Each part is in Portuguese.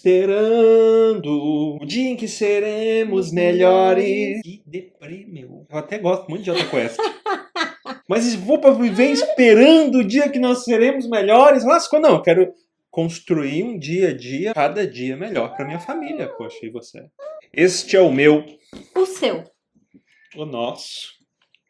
esperando o dia em que seremos melhores. Que deprê, meu. Eu até gosto muito de Jota Quest. Mas vou pra viver esperando o dia que nós seremos melhores? Lascou, não. Eu quero construir um dia a dia, cada dia melhor pra minha família. Poxa, e você? Este é o meu, O seu. o nosso.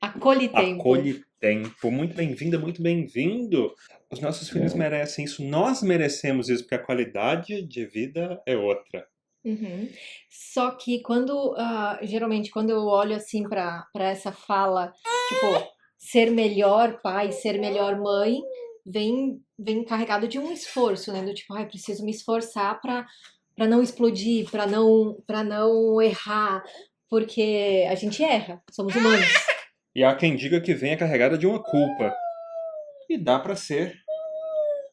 Acolhe tempo. Acolhe tempo. Muito bem-vinda, muito bem-vindo. Os nossos filhos merecem isso. Nós merecemos isso, porque a qualidade de vida é outra. Uhum. Só que geralmente, quando eu olho assim pra essa fala, tipo, ser melhor pai, ser melhor mãe, vem carregado de um esforço, né? Do tipo, ai, preciso me esforçar pra não explodir, pra não errar, porque a gente erra, somos humanos. E há quem diga que venha carregada de uma culpa. E dá pra ser.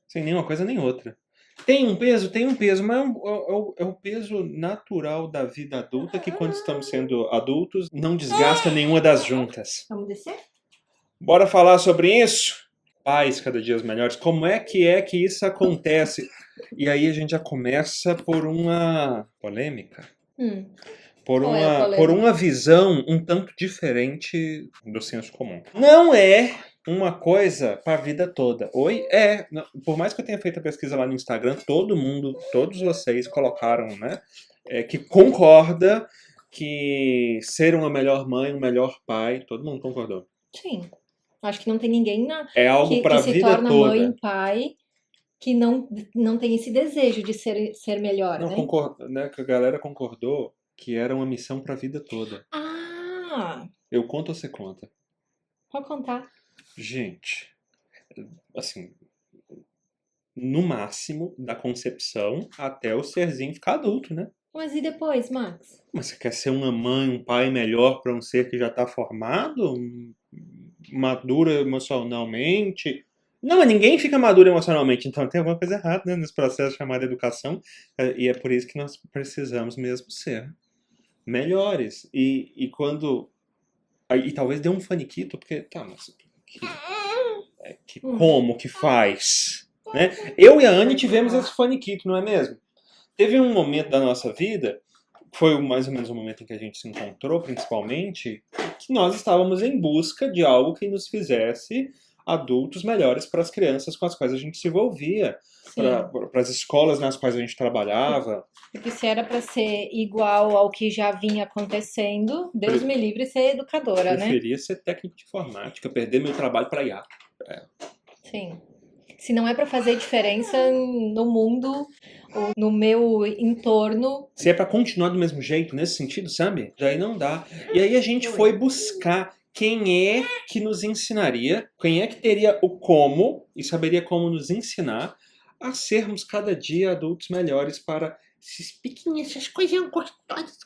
Sem nenhuma coisa nem outra. Tem um peso, mas é o peso natural da vida adulta que quando estamos sendo adultos não desgasta nenhuma das juntas. Vamos descer? Bora falar sobre isso? Pais cada dia melhores. Como é que isso acontece? E aí a gente já começa por uma polêmica. Por Qual é a polêmica? por uma visão um tanto diferente do senso comum. Não é uma coisa para a vida toda. Por mais que eu tenha feito a pesquisa lá no Instagram, todo mundo, todos vocês colocaram, né, que concorda que ser uma melhor mãe, um melhor pai, todo mundo concordou. Sim. Acho que não tem ninguém É algo para a que se vida torna toda. mãe, pai, que não tem esse desejo de ser melhor, Não, né? que a galera concordou que era uma missão para a vida toda. Ah, Eu conto ou você conta? pode contar. Gente, assim, no máximo da concepção até o serzinho ficar adulto, né? Mas e depois, Max? Mas você quer ser uma mãe, um pai melhor para um ser que já está formado, maduro emocionalmente? Não, mas ninguém fica maduro emocionalmente, então tem alguma coisa errada, né, nesse processo chamado educação, e é por isso que nós precisamos mesmo ser melhores. E quando... E talvez dê um faniquito, porque, tá, mas como que faz? Né? Eu e a Anne tivemos esse faniquito, não é mesmo? Teve um momento da nossa vida, foi mais ou menos o momento em que a gente se encontrou, principalmente, que nós estávamos em busca de algo que nos fizesse adultos melhores para as crianças com as quais a gente se envolvia, para as escolas nas quais a gente trabalhava. Porque se era para ser igual ao que já vinha acontecendo, Deus me livre ser educadora, né? Preferia ser técnico de informática, perder meu trabalho para IA. Sim. Se não é para fazer diferença no mundo ou no meu entorno. Se é para continuar do mesmo jeito, nesse sentido, sabe? Daí não dá. E aí a gente foi buscar quem é que nos ensinaria, quem é que teria o como e saberia como nos ensinar a sermos cada dia adultos melhores para esses pequenininhos, essas coisinhas gostosas.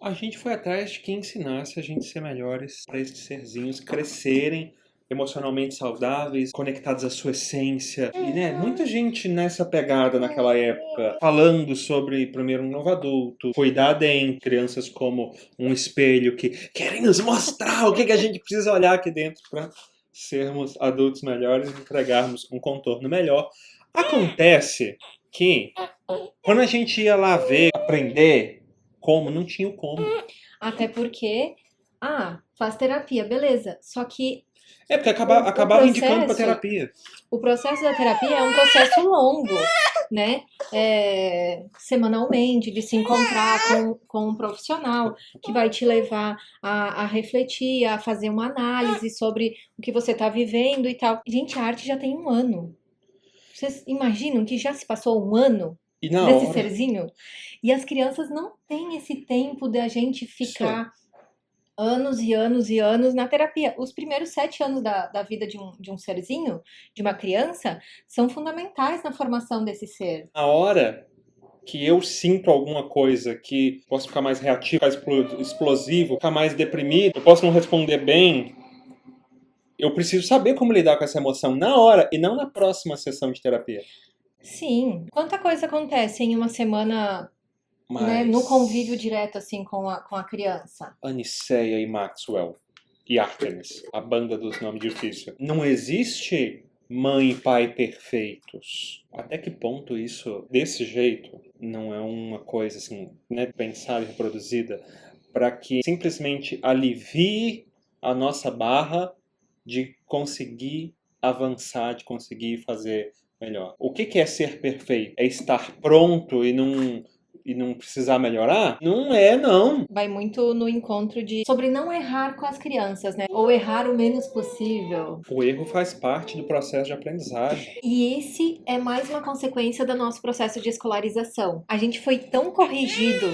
A gente foi atrás de quem ensinasse a gente a ser melhores, para esses serzinhos crescerem emocionalmente saudáveis, conectados à sua essência. E, né, muita gente nessa pegada naquela época, falando sobre, primeiro, um novo adulto, cuidar em crianças como um espelho que querem nos mostrar o que a gente precisa olhar aqui dentro para sermos adultos melhores e entregarmos um contorno melhor. Acontece que, quando a gente ia lá ver, aprender como, não tinha o como. Até porque, faz terapia, beleza. Só que É, porque acabava indicando pra terapia. O processo da terapia é um processo longo, né? Semanalmente, de se encontrar com um profissional que vai te levar a refletir, a fazer uma análise sobre o que você está vivendo e tal. Gente, a arte já tem 1 ano. Vocês imaginam que já se passou 1 ano desse serzinho? E as crianças não têm esse tempo de a gente ficar anos e anos e anos na terapia. Os primeiros 7 anos da vida de um serzinho, de uma criança, são fundamentais na formação desse ser. Na hora que eu sinto alguma coisa, que posso ficar mais reativo, ficar explosivo, ficar mais deprimido, eu posso não responder bem, eu preciso saber como lidar com essa emoção na hora e não na próxima sessão de terapia. Sim. Quanta coisa acontece em uma semana, né, no convívio direto assim com a criança? Aniceia e Maxwell e Artemis, a banda dos nomes difíceis. Não existe mãe e pai perfeitos. Até que ponto isso, desse jeito, não é uma coisa assim, né, pensada e reproduzida para que simplesmente alivie a nossa barra de conseguir avançar, de conseguir fazer melhor. O que é ser perfeito? É estar pronto e não precisar melhorar? Não é, não. Vai muito no encontro sobre não errar com as crianças, né? Ou errar o menos possível. O erro faz parte do processo de aprendizagem. E esse é mais uma consequência do nosso processo de escolarização. A gente foi tão corrigido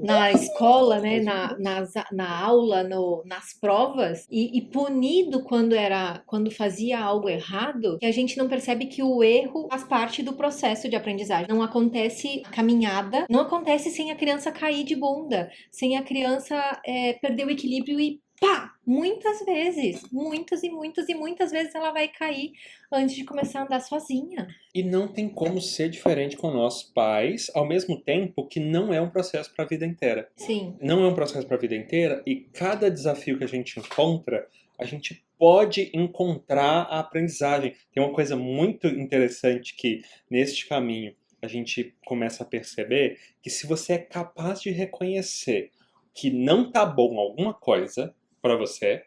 na escola, né, na aula, nas provas, e punido quando fazia algo errado, que a gente não percebe que o erro faz parte do processo de aprendizagem. Não acontece caminhada, não acontece sem a criança cair de bunda, sem a criança perder o equilíbrio e pá! Muitas vezes, muitas e muitas e muitas vezes ela vai cair antes de começar a andar sozinha. E não tem como ser diferente com nossos pais, ao mesmo tempo que não é um processo para a vida inteira. Sim. Não é um processo para a vida inteira e cada desafio que a gente encontra, a gente pode encontrar a aprendizagem. Tem uma coisa muito interessante que neste caminho a gente começa a perceber que se você é capaz de reconhecer que não tá bom alguma coisa para você,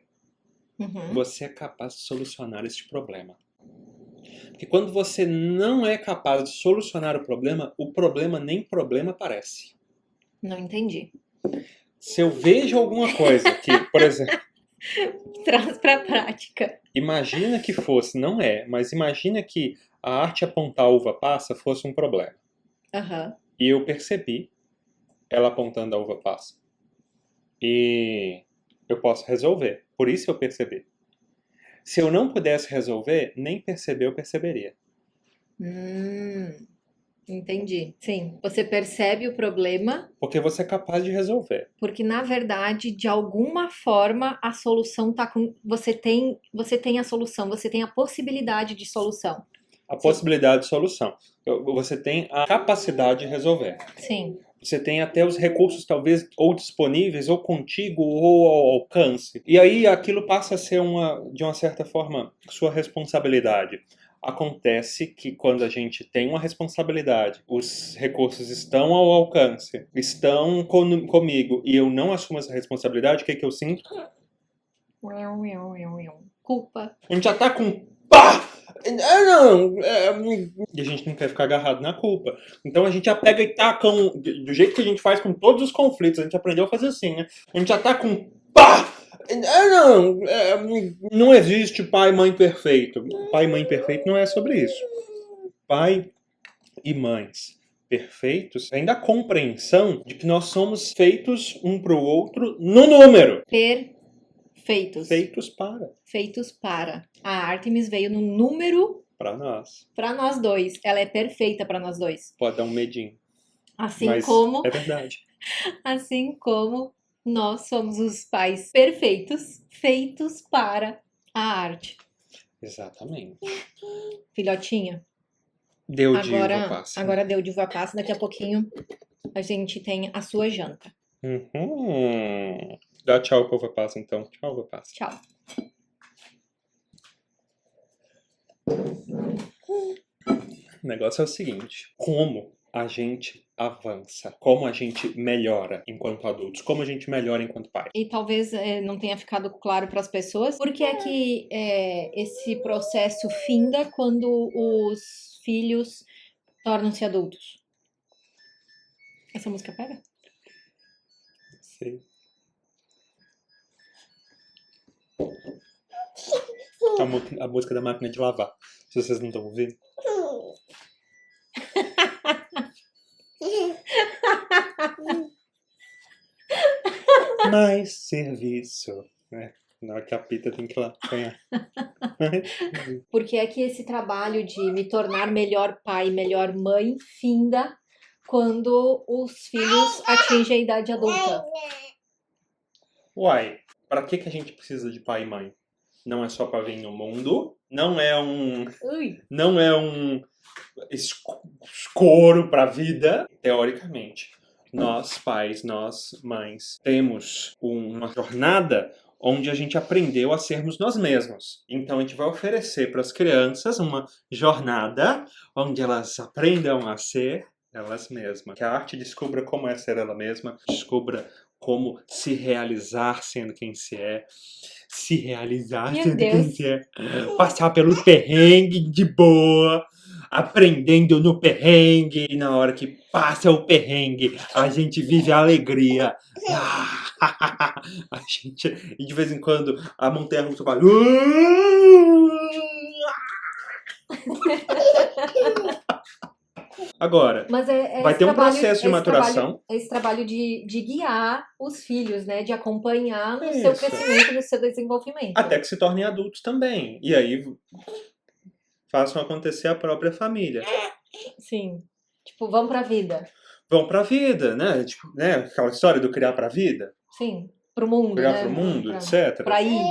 você é capaz de solucionar este problema. Porque quando você não é capaz de solucionar o problema nem problema parece. Não entendi. Se eu vejo alguma coisa que, por exemplo... Traz pra prática. Imagina que fosse, não é, mas imagina que a arte apontar a uva passa fosse um problema. E eu percebi ela apontando a uva passa. E eu posso resolver. Por isso eu percebi. Se eu não pudesse resolver, nem perceber eu perceberia. Entendi. Sim, você percebe o problema. Porque você é capaz de resolver. Porque, na verdade, de alguma forma, a solução tá com... Você tem a solução, você tem a possibilidade de solução. A possibilidade de solução. Você tem a capacidade de resolver. Sim. Você tem até os recursos, talvez, ou disponíveis, ou contigo, ou ao alcance. E aí aquilo passa a ser, de uma certa forma, sua responsabilidade. Acontece que quando a gente tem uma responsabilidade, os recursos estão ao alcance, estão comigo, e eu não assumo essa responsabilidade, o que eu sinto? Culpa. A gente já tá com... Pá! E a gente não quer ficar agarrado na culpa. Então a gente já pega e taca do jeito que a gente faz com todos os conflitos. A gente aprendeu a fazer assim, né? A gente já tá com... Pá! Não existe pai e mãe perfeito. Pai e mãe perfeito não é sobre isso. Pai e mães perfeitos vem da compreensão de que nós somos feitos um pro outro no número. Feitos. Feitos para. A Artemis veio no número para nós. Para nós dois. Ela é perfeita para nós dois. Pode dar um medinho. Mas como... é verdade. Assim como nós somos os pais perfeitos, feitos para a arte. Exatamente. Filhotinha. Deu de uva passa. Agora deu de uva passa. Daqui a pouquinho a gente tem a sua janta. Dá tchau pra uva passa, então. Tchau, uva passa. Tchau. O negócio é o seguinte. Como a gente avança? Como a gente melhora enquanto adultos? Como a gente melhora enquanto pai? E talvez não tenha ficado claro para as pessoas. Por que é que esse processo finda quando os filhos tornam-se adultos? Essa música pega? Sei. A música da máquina de lavar. Se vocês não estão ouvindo. Mais serviço, né? Na hora que a Pita tem que ir lá apanhar. Porque é que esse trabalho de me tornar melhor pai, melhor mãe, finda quando os filhos atingem a idade adulta. Uai, pra que a gente precisa de pai e mãe? Não é só pra vir no mundo, não é um escoro pra vida. Teoricamente, nós pais, nós mães, temos uma jornada onde a gente aprendeu a sermos nós mesmos. Então a gente vai oferecer para as crianças uma jornada onde elas aprendam a ser elas mesmas. Que a arte descubra como é ser ela mesma, descubra como se realizar sendo quem se realizar Meu sendo quem Deus. se é, passar pelo perrengue de boa, aprendendo no perrengue, e na hora que passa o perrengue, a gente vive a alegria. A gente, e de vez em quando a montanha-russa fala. Agora, Mas vai ter um processo de maturação. Esse trabalho de guiar os filhos, né? De acompanhar no Isso. seu crescimento, no seu desenvolvimento. Até que se tornem adultos também. E aí façam acontecer a própria família. Sim. Tipo, vão pra vida. Vão pra vida, né? Tipo, né? Aquela história do criar pra vida, Sim. Pro mundo, criar né? pro mundo, etc. Pra ir.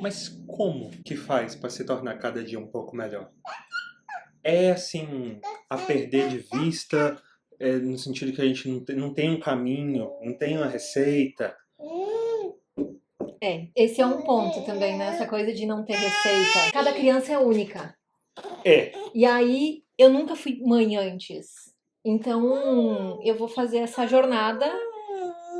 Mas como que faz pra se tornar cada dia um pouco melhor? É assim, a perder de vista, no sentido que a gente não tem um caminho, não tem uma receita. Esse é um ponto também, né? Essa coisa de não ter receita. Cada criança é única. É. E aí, eu nunca fui mãe antes. Então, eu vou fazer essa jornada,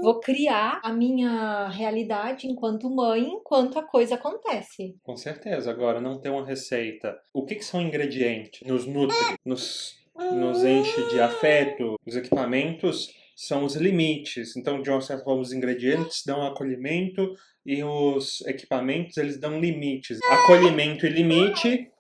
vou criar a minha realidade enquanto mãe, enquanto a coisa acontece. Com certeza. Agora, não ter uma receita. O que são ingredientes? Nos nutre, nos enche de afeto. Os equipamentos são os limites. Então, de uma certa forma, os ingredientes dão acolhimento e os equipamentos, eles dão limites. Acolhimento e limite,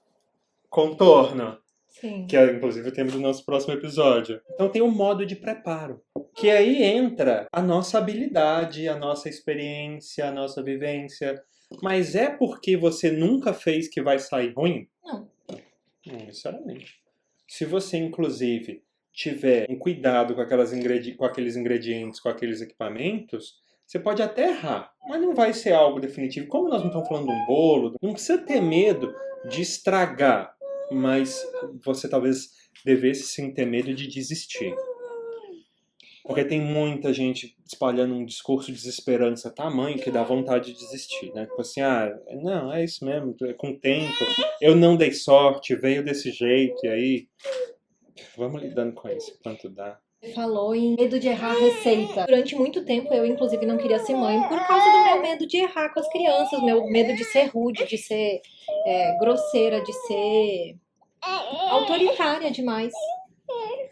contorno. Sim. Que é, inclusive, o tema do nosso próximo episódio. Então tem um modo de preparo. Que aí entra a nossa habilidade, a nossa experiência, a nossa vivência. Mas é porque você nunca fez que vai sair ruim? Não. Não necessariamente. Se você, inclusive, tiver um cuidado com aqueles ingredientes, com aqueles equipamentos, você pode até errar, mas não vai ser algo definitivo. Como nós não estamos falando de um bolo, não precisa ter medo de estragar. Mas você talvez devesse sim ter medo de desistir. Porque tem muita gente espalhando um discurso de desesperança tamanho que dá vontade de desistir, né? Tipo assim, não, é isso mesmo, com o tempo, eu não dei sorte, veio desse jeito, e aí vamos lidando com isso enquanto dá. Falou em medo de errar a receita. Durante muito tempo eu, inclusive, não queria ser mãe por causa do meu medo de errar com as crianças, meu medo de ser rude, de ser grosseira, de ser autoritária demais.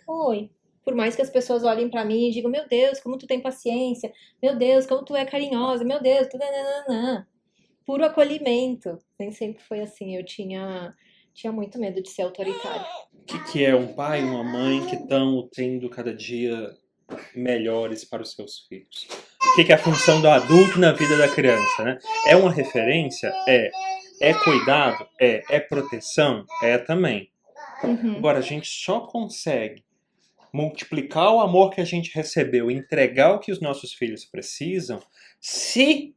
Oi. Por mais que as pessoas olhem pra mim e digam, meu Deus, como tu tem paciência, meu Deus, como tu é carinhosa, meu Deus, tu nananana. Puro acolhimento. Nem sempre foi assim. Eu tinha muito medo de ser autoritária. O que é um pai e uma mãe que estão tendo cada dia melhores para os seus filhos? O que é a função do adulto na vida da criança, né? É uma referência? É cuidado? É proteção? É também. Uhum. Agora, a gente só consegue multiplicar o amor que a gente recebeu, entregar o que os nossos filhos precisam, se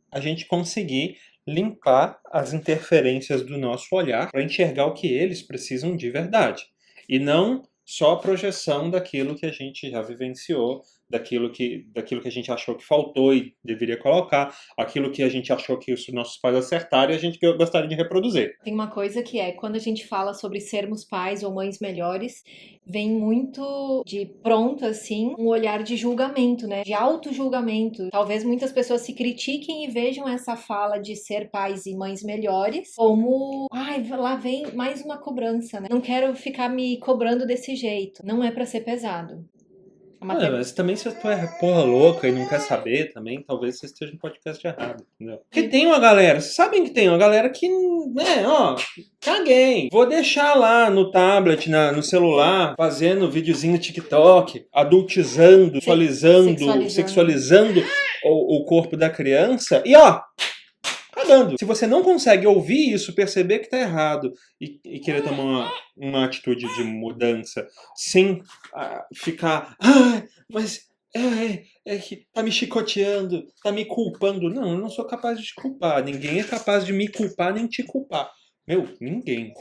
a gente conseguir limpar as interferências do nosso olhar para enxergar o que eles precisam de verdade. E não só a projeção daquilo que a gente já vivenciou, daquilo que a gente achou que faltou e deveria colocar, aquilo que a gente achou que os nossos pais acertaram e a gente gostaria de reproduzir. Tem uma coisa que quando a gente fala sobre sermos pais ou mães melhores, vem muito de pronto, assim, um olhar de julgamento, né? De auto-julgamento. Talvez muitas pessoas se critiquem e vejam essa fala de ser pais e mães melhores como, lá vem mais uma cobrança, né? Não quero ficar me cobrando desse jeito. Não é pra ser pesado. Mas também se tu é porra louca e não quer saber também, talvez você esteja no podcast errado, entendeu? Porque tem uma galera, vocês sabem que tem uma galera que, caguei. Vou deixar lá no tablet, no celular, fazendo videozinho no TikTok, adultizando, sexualizando o corpo da criança e cagando. Se você não consegue ouvir isso, perceber que tá errado e querer tomar uma atitude de mudança sem ficar, mas é que tá me chicoteando, tá me culpando. Não, eu não sou capaz de te culpar. Ninguém é capaz de me culpar nem te culpar. Ninguém.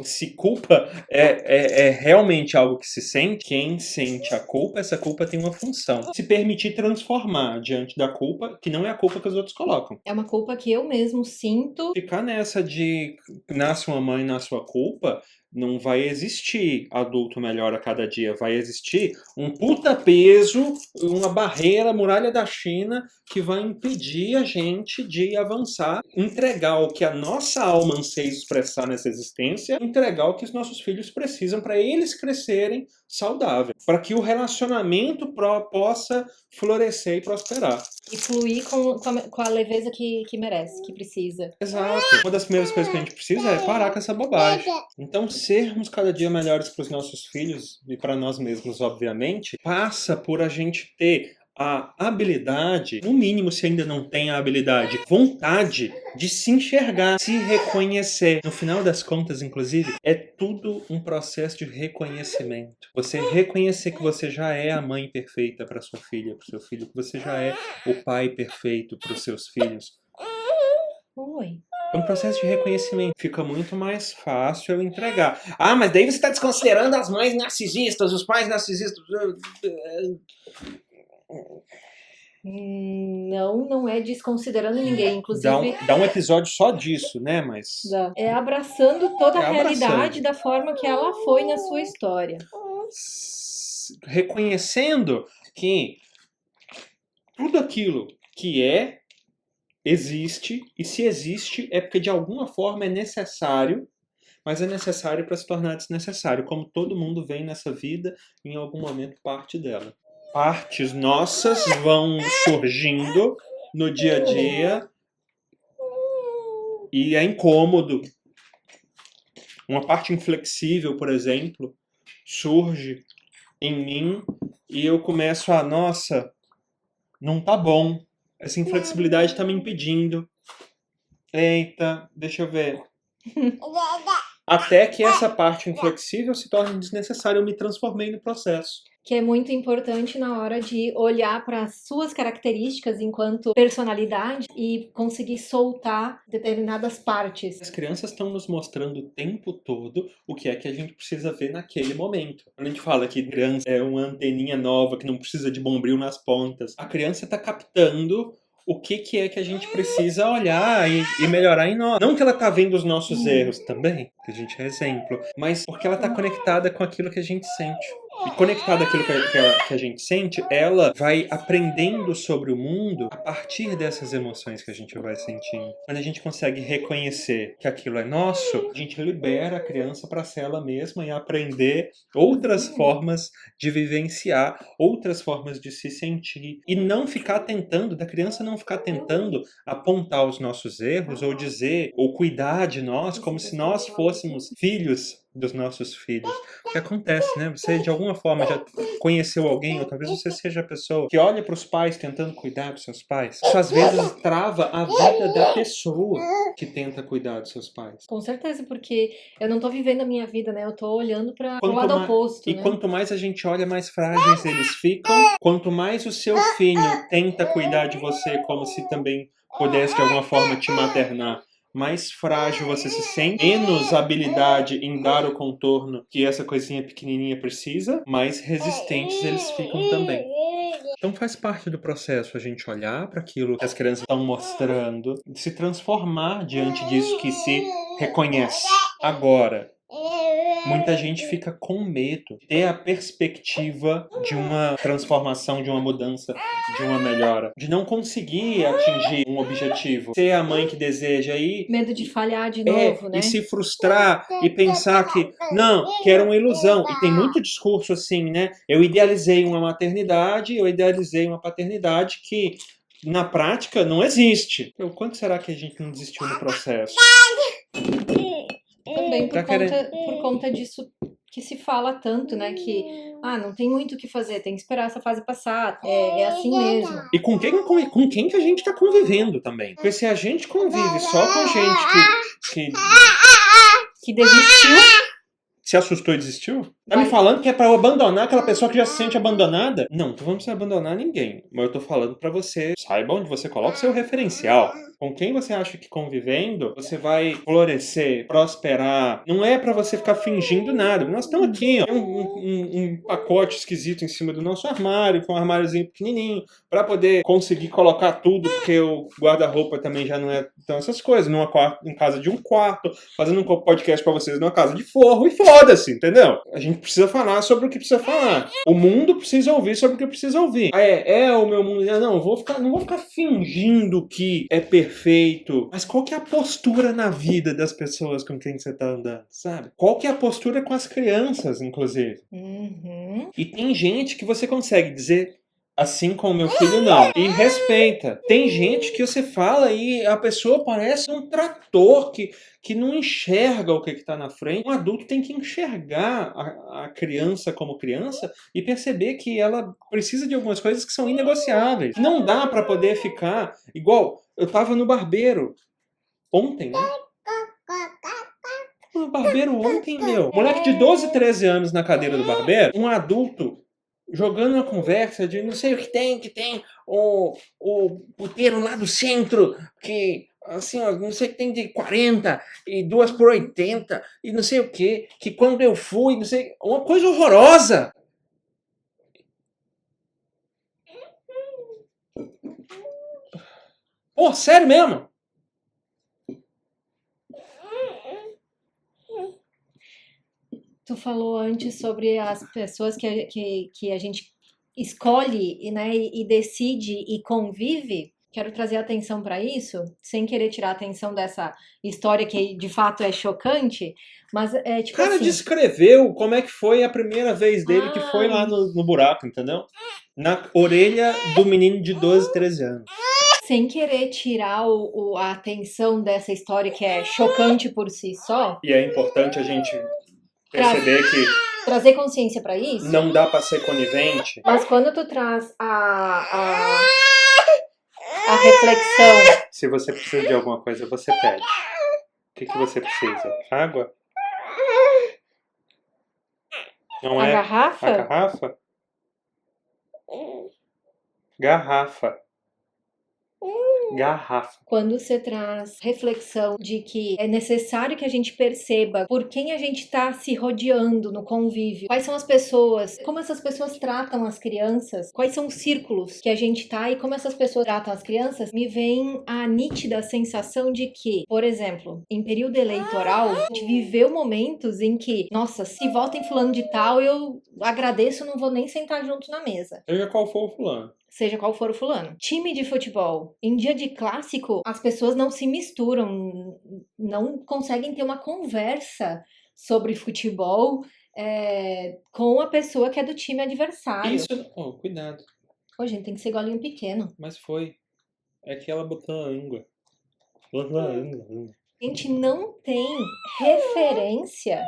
Se culpa é realmente algo que se sente, quem sente a culpa, essa culpa tem uma função. Se permitir transformar diante da culpa, que não é a culpa que os outros colocam. É uma culpa que eu mesmo sinto. Ficar nessa de nasce uma mãe na sua culpa, não vai existir adulto melhor a cada dia. Vai existir um puta peso, uma barreira, muralha da China, que vai impedir a gente de avançar, entregar o que a nossa alma anseia expressar nessa existência, entregar o que os nossos filhos precisam para eles crescerem saudáveis, para que o relacionamento possa florescer e prosperar. E fluir com a leveza que merece, que precisa. Exato. Uma das primeiras coisas que a gente precisa é parar com essa bobagem. Então, sermos cada dia melhores para os nossos filhos e para nós mesmos, obviamente, passa por a gente ter a habilidade, no mínimo se ainda não tem a habilidade, vontade de se enxergar, se reconhecer. No final das contas, inclusive, é tudo um processo de reconhecimento. Você reconhecer que você já é a mãe perfeita para sua filha, para o seu filho, que você já é o pai perfeito para os seus filhos. Oi. É um processo de reconhecimento. Fica muito mais fácil eu entregar. Ah, mas daí você está desconsiderando as mães narcisistas, os pais narcisistas. Não é desconsiderando ninguém, inclusive. Dá um episódio só disso, né? Mas. É abraçando toda a abraçando. realidade da forma que ela foi na sua história. Reconhecendo que tudo aquilo que existe, e se existe é porque de alguma forma é necessário, mas é necessário para se tornar desnecessário, como todo mundo vem nessa vida, em algum momento parte dela. Partes nossas vão surgindo no dia a dia e é incômodo. Uma parte inflexível, por exemplo, surge em mim e eu começo a, nossa, não tá bom. Essa inflexibilidade tá me impedindo. Eita, deixa eu ver. Até que essa parte inflexível se torne desnecessária, eu me transformei no processo. Que é muito importante na hora de olhar para as suas características enquanto personalidade e conseguir soltar determinadas partes. As crianças estão nos mostrando o tempo todo o que é que a gente precisa ver naquele momento. Quando a gente fala que criança é uma anteninha nova que não precisa de bombril nas pontas, a criança está captando o que é que a gente precisa olhar e melhorar em nós. Não que ela tá vendo os nossos erros também, que a gente é exemplo, mas porque ela tá conectada com aquilo que a gente sente. E conectada àquilo que a gente sente, ela vai aprendendo sobre o mundo a partir dessas emoções que a gente vai sentindo. Quando a gente consegue reconhecer que aquilo é nosso, a gente libera a criança para ser ela mesma e aprender outras formas de vivenciar, outras formas de se sentir. E não ficar tentando, da criança não ficar tentando apontar os nossos erros ou dizer, ou cuidar de nós como se nós fôssemos filhos dos nossos filhos. O que acontece, né? Você de alguma forma já conheceu alguém, ou talvez você seja a pessoa que olha para os pais tentando cuidar dos seus pais. Isso às vezes trava a vida da pessoa que tenta cuidar dos seus pais. Com certeza, porque eu não tô vivendo a minha vida, né? Eu tô olhando para o lado oposto, e né? Quanto mais a gente olha, mais frágeis eles ficam. Quanto mais o seu filho tenta cuidar de você como se também pudesse de alguma forma te maternar, mais frágil você se sente, menos habilidade em dar o contorno que essa coisinha pequenininha precisa, mais resistentes eles ficam também. Então faz parte do processo a gente olhar para aquilo que as crianças estão mostrando, se transformar diante disso que se reconhece. Agora, muita gente fica com medo de ter a perspectiva de uma transformação, de uma mudança, de uma melhora, de não conseguir atingir um objetivo. Ser a mãe que deseja ir... Medo de falhar de novo, né? E se frustrar e pensar que, não, que era uma ilusão. E tem muito discurso assim, né? Eu idealizei uma maternidade, eu idealizei uma paternidade que, na prática, não existe. O quanto será que a gente não desistiu no processo? Também por conta disso que se fala tanto, né? Que não tem muito o que fazer, tem que esperar essa fase passar. É assim mesmo. E com quem que a gente tá convivendo também? Porque se a gente convive só com gente que desistiu. Se assustou e desistiu? Tá me falando que é pra eu abandonar aquela pessoa que já se sente abandonada? Não, não vamos abandonar ninguém. Mas eu tô falando pra você, saiba onde você coloca o seu referencial. Com quem você acha que convivendo, você vai florescer, prosperar. Não é pra você ficar fingindo nada. Nós estamos aqui, ó. Tem um pacote esquisito em cima do nosso armário, com um armáriozinho pequenininho, pra poder conseguir colocar tudo, porque o guarda-roupa também já não é tão essas coisas. Em casa de um quarto, fazendo um podcast pra vocês numa casa de forro e foda-se, entendeu? A gente precisa falar sobre o que precisa falar. O mundo precisa ouvir sobre o que precisa ouvir. É o meu mundo. Não vou ficar fingindo que é perfeito. Mas qual que é a postura na vida das pessoas com quem você tá andando, sabe? Qual que é a postura com as crianças, inclusive? E tem gente que você consegue dizer assim como meu filho não. E respeita. Tem gente que você fala e a pessoa parece um trator que não enxerga o que está na frente. Um adulto tem que enxergar a criança como criança e perceber que ela precisa de algumas coisas que são inegociáveis. Não dá para poder ficar igual. Eu tava no barbeiro ontem, né? No barbeiro ontem, meu. Moleque de 12, 13 anos na cadeira do barbeiro. Um adulto jogando uma conversa de não sei o que tem o puteiro lá do centro, que assim, ó, não sei o que tem de 40 e 2 por 80 e não sei o que quando eu fui, não sei, uma coisa horrorosa. Pô, sério mesmo? Tu falou antes sobre as pessoas que a gente escolhe, né, e decide e convive. Quero trazer atenção para isso, sem querer tirar a atenção dessa história que de fato é chocante, mas é tipo O cara assim. descreveu como é que foi a primeira vez dele que foi lá no buraco, entendeu? Na orelha do menino de 12, 13 anos. Sem querer tirar a atenção dessa história que é chocante por si só. E é importante a gente perceber que trazer consciência para isso. Não dá para ser conivente. Mas quando tu traz a reflexão. Se você precisa de alguma coisa, você pede. O que você precisa? Água? Não A é? garrafa? A garrafa? Garrafa. Garrafa. Quando você traz reflexão de que é necessário que a gente perceba por quem a gente está se rodeando no convívio, quais são as pessoas, como essas pessoas tratam as crianças, quais são os círculos que a gente tá e como essas pessoas tratam as crianças, me vem a nítida sensação de que, por exemplo, em período eleitoral, a gente viveu momentos em que, nossa, se vota em fulano de tal, eu agradeço, não vou nem sentar junto na mesa. Seja qual for o fulano. Seja qual for o fulano. Time de futebol. Em dia de clássico, as pessoas não se misturam, não conseguem ter uma conversa sobre futebol com a pessoa que é do time adversário. Isso, cuidado. Ô, gente, tem que ser golinho pequeno. Mas foi. É que ela botou a língua. Botou a língua. A gente não tem referência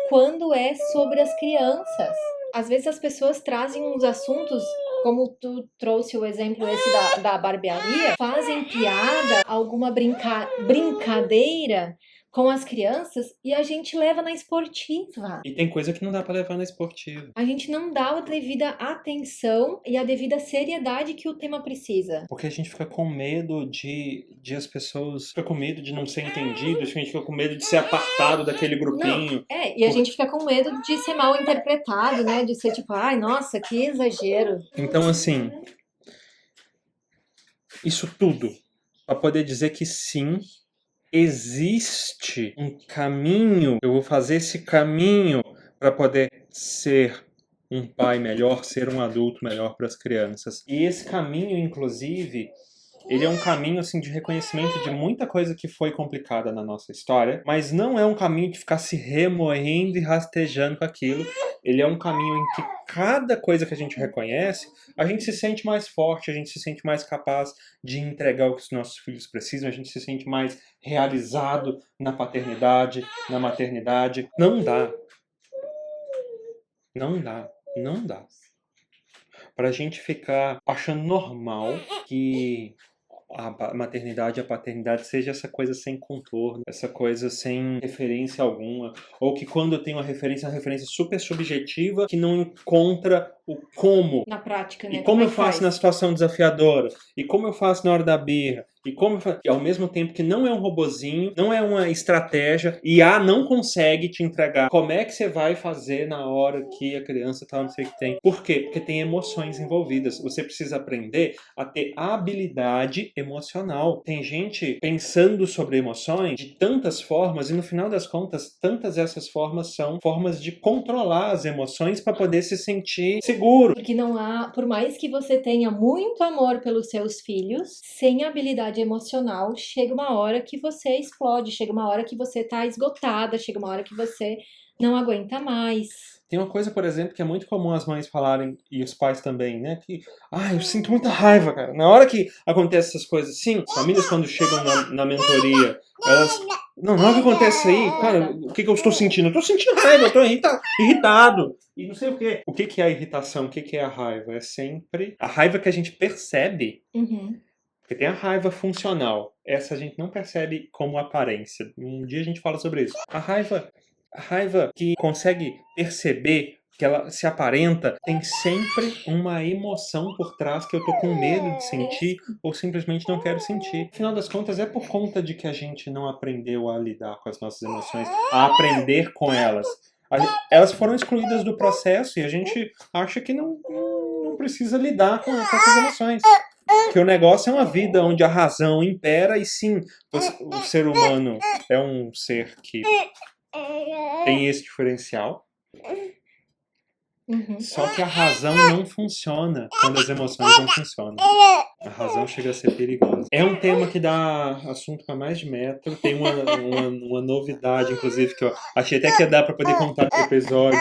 quando é sobre as crianças. Às vezes as pessoas trazem uns assuntos, como tu trouxe o exemplo esse da barbearia, fazem piada, alguma brincadeira com as crianças e a gente leva na esportiva. E tem coisa que não dá pra levar na esportiva. A gente não dá a devida atenção e a devida seriedade que o tema precisa. Porque a gente fica com medo de as pessoas... Fica com medo de não ser entendido, a gente fica com medo de ser apartado daquele grupinho. Não, e a gente fica com medo de ser mal interpretado, né? De ser tipo, ai, nossa, que exagero. Então, assim... Isso tudo pra poder dizer que sim... Existe um caminho, eu vou fazer esse caminho para poder ser um pai melhor, ser um adulto melhor para as crianças. E esse caminho, inclusive, ele é um caminho assim de reconhecimento de muita coisa que foi complicada na nossa história, mas não é um caminho de ficar se remoendo e rastejando com aquilo. Ele é um caminho em que cada coisa que a gente reconhece, a gente se sente mais forte, a gente se sente mais capaz de entregar o que os nossos filhos precisam, a gente se sente mais realizado na paternidade, na maternidade. Não dá. Não dá. Não dá. Pra gente ficar achando normal que a maternidade e a paternidade seja essa coisa sem contorno, essa coisa sem referência alguma, ou que quando eu tenho uma referência super subjetiva, que não encontra o como. Na prática, né? E como é eu que faço faz? na situação desafiadora, e como eu faço na hora da birra, e como eu faço... E ao mesmo tempo que não é um robozinho, não é uma estratégia, e a não consegue te entregar. Como é que você vai fazer na hora que a criança tá, não sei o que tem? Por quê? Porque tem emoções envolvidas. Você precisa aprender a ter habilidade emocional. Tem gente pensando sobre emoções de tantas formas, e no final das contas, tantas dessas formas são formas de controlar as emoções para poder se sentir seguro. Porque não há, por mais que você tenha muito amor pelos seus filhos, sem habilidade emocional, chega uma hora que você explode, chega uma hora que você tá esgotada, chega uma hora que você não aguenta mais. Tem uma coisa, por exemplo, que é muito comum as mães falarem, e os pais também, né? Que, eu sinto muita raiva, cara. Na hora que acontecem essas coisas, sim, as famílias quando chegam na mentoria, elas... Não, na hora que acontece aí, cara, o que eu estou sentindo? Eu estou sentindo raiva, eu estou irritado. E não sei o quê. O que é a irritação? O que é a raiva? É sempre a raiva que a gente percebe. Uhum. Porque tem a raiva funcional. Essa a gente não percebe como aparência. Um dia a gente fala sobre isso. A raiva que consegue perceber, que ela se aparenta, tem sempre uma emoção por trás que eu tô com medo de sentir ou simplesmente não quero sentir. No final das contas, é por conta de que a gente não aprendeu a lidar com as nossas emoções, a aprender com elas. Elas foram excluídas do processo e a gente acha que não precisa lidar com essas emoções. Que o negócio é uma vida onde a razão impera e sim, o ser humano é um ser que tem esse diferencial. Uhum. Só que a razão não funciona quando as emoções não funcionam. A razão chega a ser perigosa. É um tema que dá assunto para mais de metro. Tem uma novidade, inclusive, que eu achei até que ia dar para poder contar no episódio,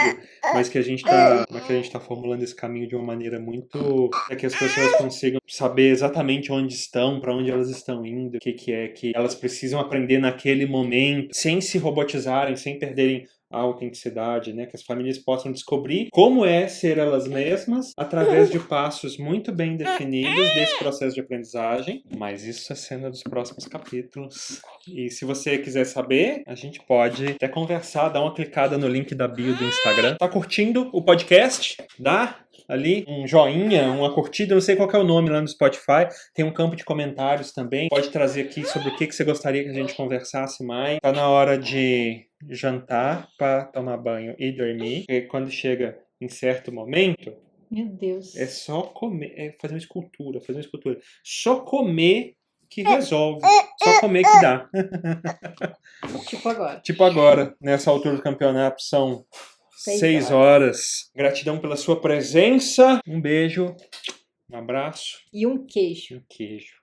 mas que a gente tá formulando esse caminho de uma maneira muito... para que as pessoas consigam saber exatamente onde estão, para onde elas estão indo, o que é que elas precisam aprender naquele momento, sem se robotizarem, sem perderem a autenticidade, né? Que as famílias possam descobrir como é ser elas mesmas através de passos muito bem definidos desse processo de aprendizagem. Mas isso é cena dos próximos capítulos. E se você quiser saber, a gente pode até conversar, dar uma clicada no link da bio do Instagram. Tá curtindo o podcast? Dá ali um joinha, uma curtida, não sei qual que é o nome lá no Spotify. Tem um campo de comentários também. Pode trazer aqui sobre o que você gostaria que a gente conversasse mais. Tá na hora de jantar para tomar banho e dormir. E quando chega em certo momento, Meu Deus. é só comer, é fazer uma escultura. Só comer que resolve. Só comer que dá. Tipo agora. Tipo agora, nessa altura do campeonato, são 6 horas. Gratidão pela sua presença. Um beijo, um abraço E um queijo. e um queijo.